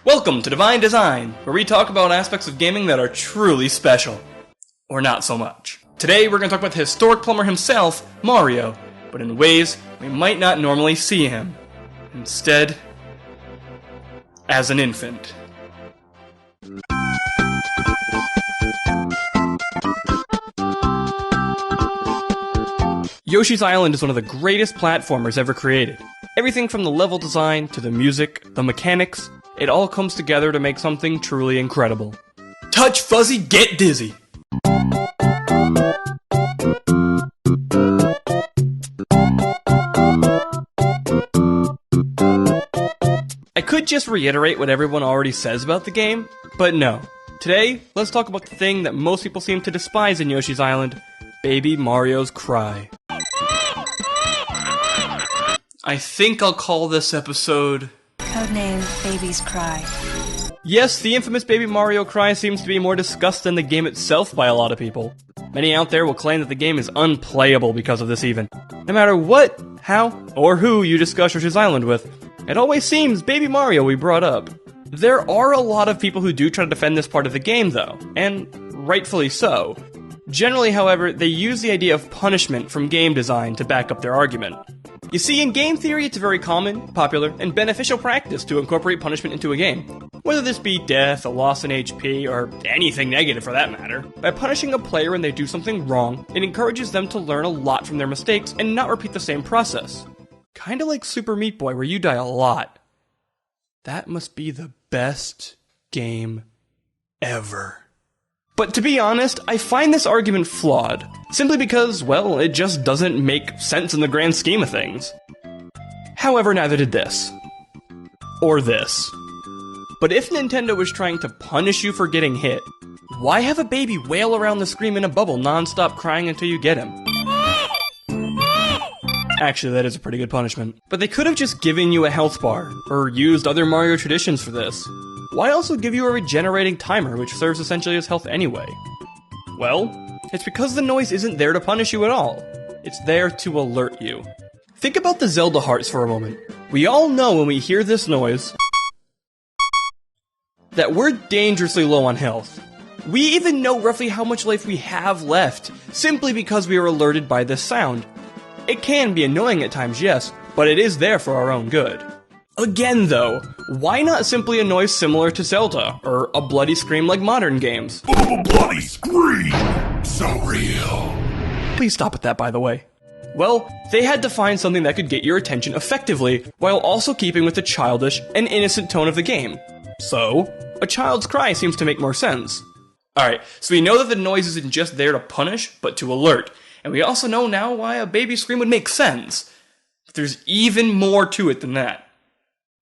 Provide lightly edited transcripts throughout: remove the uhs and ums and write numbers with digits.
Welcome to Divine Design, where we talk about aspects of gaming that are truly special. Or not so much. Today we're going to talk about the historic plumber himself, Mario, but in ways we might not normally see him. Instead, as an infant. Yoshi's Island is one of the greatest platformers ever created. Everything from the level design to the music, the mechanics, it all comes together to make something truly incredible. Touch fuzzy, get dizzy! I could just reiterate what everyone already says about the game, but no. Today, let's talk about the thing that most people seem to despise in Yoshi's Island, Baby Mario's cry. I think I'll call this episode... Codename Baby's Cry. Yes, the infamous Baby Mario cry seems to be more discussed than the game itself by a lot of people. Many out there will claim that the game is unplayable because of this even. No matter what, how, or who you discuss Yoshi's Island with, it always seems Baby Mario we brought up. There are a lot of people who do try to defend this part of the game though, and rightfully so. Generally, however, they use the idea of punishment from game design to back up their argument. You see, in game theory, it's a very common, popular, and beneficial practice to incorporate punishment into a game. Whether this be death, a loss in HP, or anything negative for that matter. By punishing a player when they do something wrong, it encourages them to learn a lot from their mistakes and not repeat the same process. Kinda like Super Meat Boy, where you die a lot. That must be the best game ever. But to be honest, I find this argument flawed, simply because, well, it just doesn't make sense in the grand scheme of things. However, neither did this. Or this. But if Nintendo was trying to punish you for getting hit, why have a baby wail around the screen in a bubble non-stop crying until you get him? Actually, that is a pretty good punishment. But they could have just given you a health bar, or used other Mario traditions for this. Why also give you a regenerating timer, which serves essentially as health anyway? Well, it's because the noise isn't there to punish you at all. It's there to alert you. Think about the Zelda hearts for a moment. We all know when we hear this noise that we're dangerously low on health. We even know roughly how much life we have left, simply because we are alerted by this sound. It can be annoying at times, yes, but it is there for our own good. Again though, why not simply a noise similar to Zelda, or a bloody scream like modern games? A bloody scream! So real. Please stop with that, by the way. Well, they had to find something that could get your attention effectively, while also keeping with the childish and innocent tone of the game. So, a child's cry seems to make more sense. Alright, so we know that the noise isn't just there to punish, but to alert. And we also know now why a baby scream would make sense. But there's even more to it than that.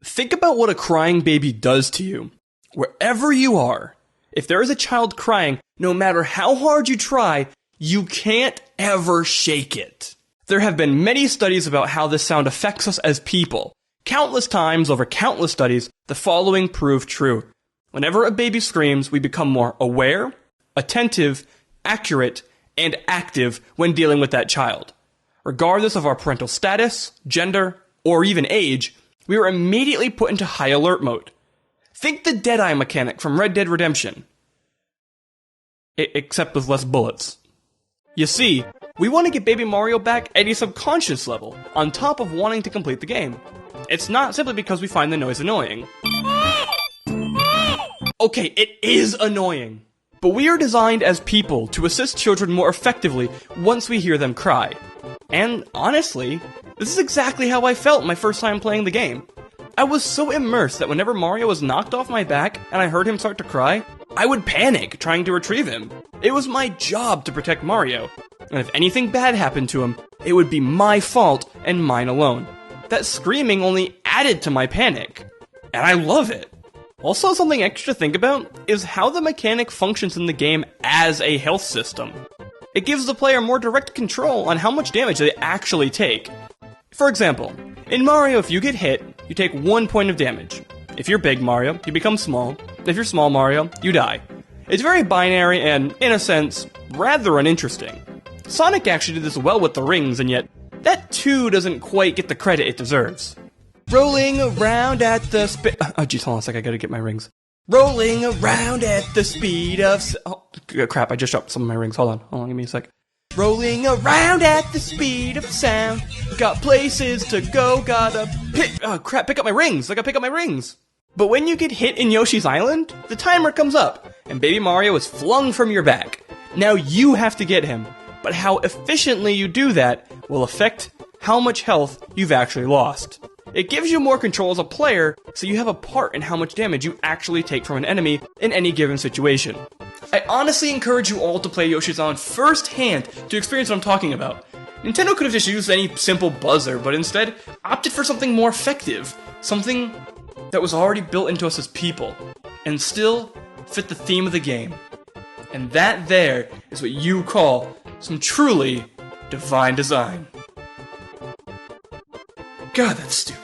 Think about what a crying baby does to you. Wherever you are, if there is a child crying, no matter how hard you try, you can't ever shake it. There have been many studies about how this sound affects us as people. Countless times over countless studies, the following prove true. Whenever a baby screams, we become more aware, attentive, accurate, and active when dealing with that child. Regardless of our parental status, gender, or even age, we are immediately put into high alert mode. Think the Deadeye mechanic from Red Dead Redemption. Except with less bullets. You see, we want to get Baby Mario back at a subconscious level, on top of wanting to complete the game. It's not simply because we find the noise annoying. Okay, it is annoying. But we are designed as people to assist children more effectively once we hear them cry. And honestly, this is exactly how I felt my first time playing the game. I was so immersed that whenever Mario was knocked off my back and I heard him start to cry, I would panic trying to retrieve him. It was my job to protect Mario, and if anything bad happened to him, it would be my fault and mine alone. That screaming only added to my panic, and I love it. Also, something extra to think about is how the mechanic functions in the game as a health system. It gives the player more direct control on how much damage they actually take. For example, in Mario, if you get hit, you take 1 point of damage. If you're Big Mario, you become small. If you're Small Mario, you die. It's very binary and, in a sense, rather uninteresting. Sonic actually did this well with the rings, and yet, that too doesn't quite get the credit it deserves. Rolling around at the oh jeez, hold on a sec, I gotta get my rings. Rolling around at the speed of oh crap, I just dropped some of my rings. Hold on, give me a sec. Rolling around at the speed of sound. Got places to go, gotta pick up my rings. I gotta pick up my rings. But when you get hit in Yoshi's Island, the timer comes up, and Baby Mario is flung from your back. Now you have to get him, but how efficiently you do that will affect how much health you've actually lost. It gives you more control as a player, so you have a part in how much damage you actually take from an enemy in any given situation. I honestly encourage you all to play Yoshi's Island firsthand to experience what I'm talking about. Nintendo could have just used any simple buzzer, but instead opted for something more effective, something that was already built into us as people, and still fit the theme of the game. And that there is what you call some truly divine design. God, that's stupid.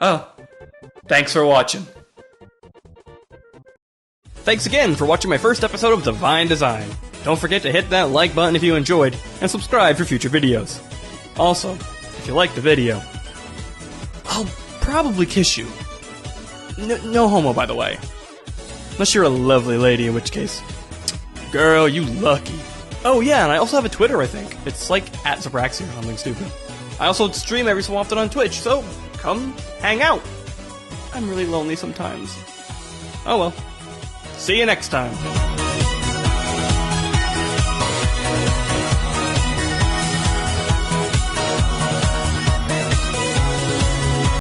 Oh, thanks for watching. Thanks again for watching my first episode of Divine Design. Don't forget to hit that like button if you enjoyed, and subscribe for future videos. Also, if you liked the video, I'll probably kiss you. No homo, by the way. Unless you're a lovely lady, in which case, girl, you lucky. Oh yeah, and I also have a Twitter, I think. It's like @Zerbraxi or something stupid. I also stream every so often on Twitch, so come hang out. I'm really lonely sometimes. Oh well. See you next time.